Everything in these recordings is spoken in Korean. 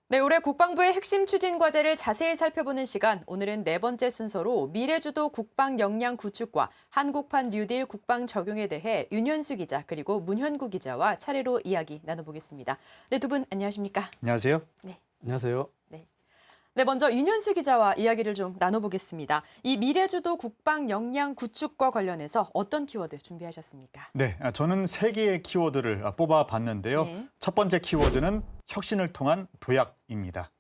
네, 올해 국방부의 핵심 추진 과제를 자세히 살펴보는 시간, 오늘은 네 번째 순서로 미래주도 국방 역량 구축과 한국판 뉴딜 국방 적용에 대해 윤현수 기자 그리고 문현구 기자와 차례로 이야기 나눠보겠습니다. 네, 두 분 안녕하십니까? 안녕하세요. 네. 안녕하세요. 네, 먼저 윤현수 기자와 이야기를 좀 나눠보겠습니다. 이 미래주도 국방 역량 구축과 관련해서 어떤 키워드 준비하셨습니까? 네, 저는 세 개의 키워드를 뽑아봤는데요. 네. 첫 번째 키워드는 혁신을 통한 도약입니다.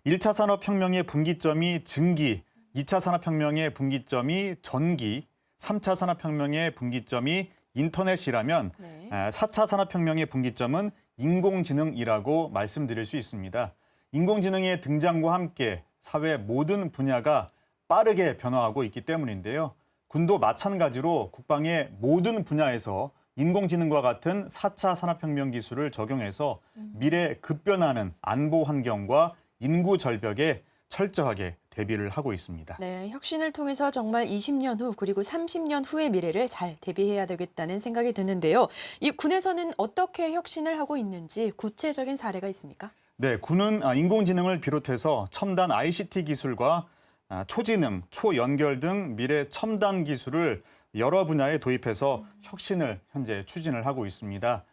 1차 산업혁명의 분기점이 증기, 2차 산업혁명의 분기점이 전기, 3차 산업혁명의 분기점이 인터넷이라면 네. 4차 산업혁명의 분기점은 인공지능이라고 말씀드릴 수 있습니다. 인공지능의 등장과 함께 사회 모든 분야가 빠르게 변화하고 있기 때문인데요. 군도 마찬가지로 국방의 모든 분야에서 인공지능과 같은 4차 산업혁명 기술을 적용해서 미래 급변하는 안보 환경과 인구 절벽에 철저하게 대비를 하고 있습니다. 네, 혁신을 통해서 정말 20년 후 그리고 30년 후의 미래를 잘 대비해야 되겠다는 생각이 드는데요. 이 군에서는 어떻게 혁신을 하고 있는지 구체적인 사례가 있습니까? 네, 군은 인공지능을 비롯해서 첨단 ICT 기술과 초지능, 초연결 등 미래 첨단 기술을 여러 분야에 도입해서 혁신을 현재 추진을 하고 있습니다.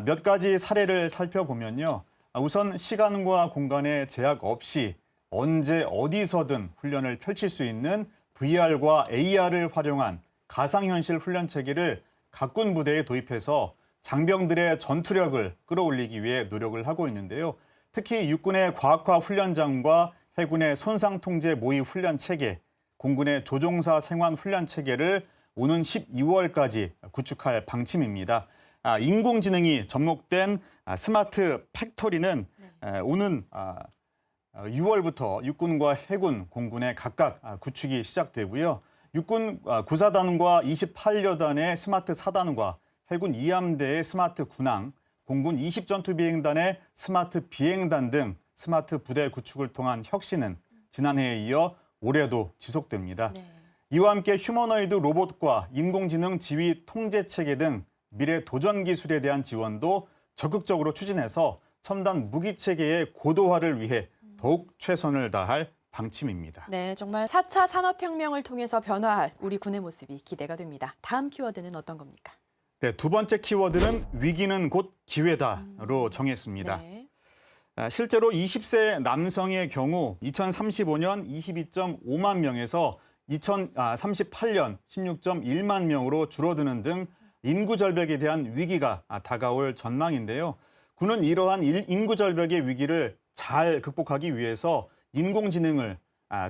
몇 가지 사례를 살펴보면요. 우선 시간과 공간의 제약 없이 언제 어디서든 훈련을 펼칠 수 있는 VR과 AR을 활용한 가상현실 훈련 체계를 각군 부대에 도입해서 장병들의 전투력을 끌어올리기 위해 노력을 하고 있는데요. 특히 육군의 과학화 훈련장과 해군의 손상통제 모의 훈련 체계, 공군의 조종사 생환 훈련 체계를 오는 12월까지 구축할 방침입니다. 인공지능이 접목된 스마트 팩토리는 오는 6월부터 육군과 해군, 공군에 각각 구축이 시작되고요. 육군 9사단과 28여단의 스마트 사단과 해군 2함대의 스마트 군항, 공군 20전투비행단의 스마트 비행단 등 스마트 부대 구축을 통한 혁신은 지난해에 이어 올해도 지속됩니다. 네. 이와 함께 휴머노이드 로봇과 인공지능 지휘 통제 체계 등 미래 도전 기술에 대한 지원도 적극적으로 추진해서 첨단 무기 체계의 고도화를 위해 더욱 최선을 다할 방침입니다. 네, 정말 4차 산업혁명을 통해서 변화할 우리 군의 모습이 기대가 됩니다. 다음 키워드는 어떤 겁니까? 네, 두 번째 키워드는 위기는 곧 기회다로 정했습니다. 네. 실제로 20세 남성의 경우 2035년 22.5만 명에서 2038년 16.1만 명으로 줄어드는 등 인구 절벽에 대한 위기가 다가올 전망인데요. 군은 이러한 인구 절벽의 위기를 잘 극복하기 위해서 인공지능을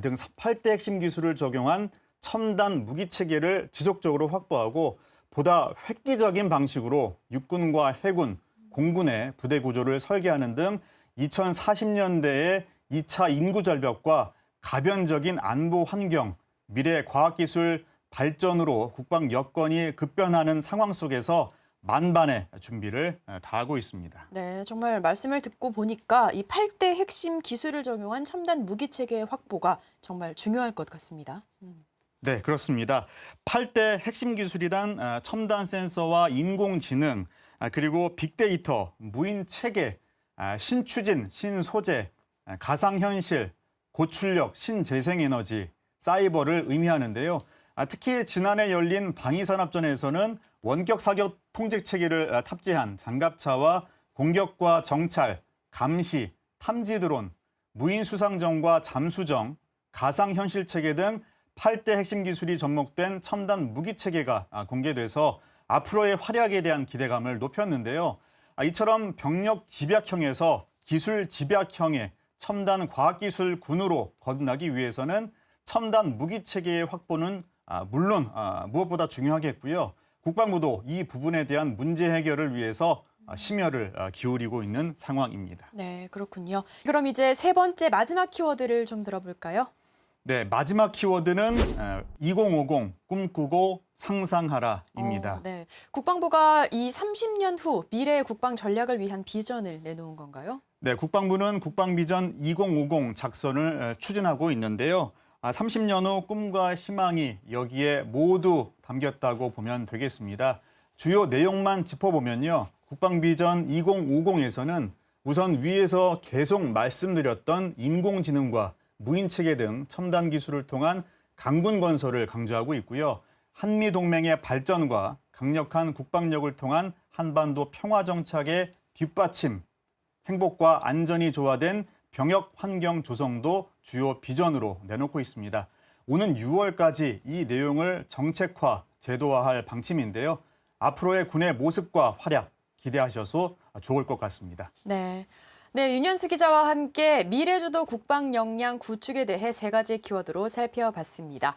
등 8대 핵심 기술을 적용한 첨단 무기 체계를 지속적으로 확보하고 보다 획기적인 방식으로 육군과 해군, 공군의 부대 구조를 설계하는 등 2040년대의 2차 인구 절벽과 가변적인 안보 환경, 미래 과학기술 발전으로 국방 여건이 급변하는 상황 속에서 만반의 준비를 다하고 있습니다. 네, 정말 말씀을 듣고 보니까 이 8대 핵심 기술을 적용한 첨단 무기 체계의 확보가 정말 중요할 것 같습니다. 네, 그렇습니다. 8대 핵심 기술이란 첨단 센서와 인공지능, 그리고 빅데이터, 무인 체계, 신추진, 신소재, 가상현실, 고출력, 신재생에너지, 사이버를 의미하는데요. 특히 지난해 열린 방위산업전에서는 원격 사격 통제 체계를 탑재한 장갑차와 공격과 정찰, 감시, 탐지 드론, 무인 수상정과 잠수정, 가상현실 체계 등 8대 핵심 기술이 접목된 첨단 무기 체계가 공개돼서 앞으로의 활약에 대한 기대감을 높였는데요. 이처럼 병력 집약형에서 기술 집약형의 첨단 과학기술 군으로 거듭나기 위해서는 첨단 무기 체계의 확보는 물론 무엇보다 중요하겠고요. 국방부도 이 부분에 대한 문제 해결을 위해서 심혈을 기울이고 있는 상황입니다. 네, 그렇군요. 그럼 이제 세 번째 마지막 키워드를 좀 들어볼까요? 네, 마지막 키워드는 2050 꿈꾸고 상상하라입니다. 네. 국방부가 이 30년 후 미래의 국방 전략을 위한 비전을 내놓은 건가요? 네, 국방부는 국방비전 2050 작성을 추진하고 있는데요. 30년 후 꿈과 희망이 여기에 모두 담겼다고 보면 되겠습니다. 주요 내용만 짚어보면요. 국방비전 2050에서는 우선 위에서 계속 말씀드렸던 인공지능과 무인체계 등 첨단 기술을 통한 강군 건설을 강조하고 있고요. 한미 동맹의 발전과 강력한 국방력을 통한 한반도 평화 정착의 뒷받침, 행복과 안전이 조화된 병역 환경 조성도 주요 비전으로 내놓고 있습니다. 오는 6월까지 이 내용을 정책화, 제도화할 방침인데요. 앞으로의 군의 모습과 활약 기대하셔서 좋을 것 같습니다. 네. 네, 윤현수 기자와 함께 미래주도 국방 역량 구축에 대해 세 가지 키워드로 살펴봤습니다.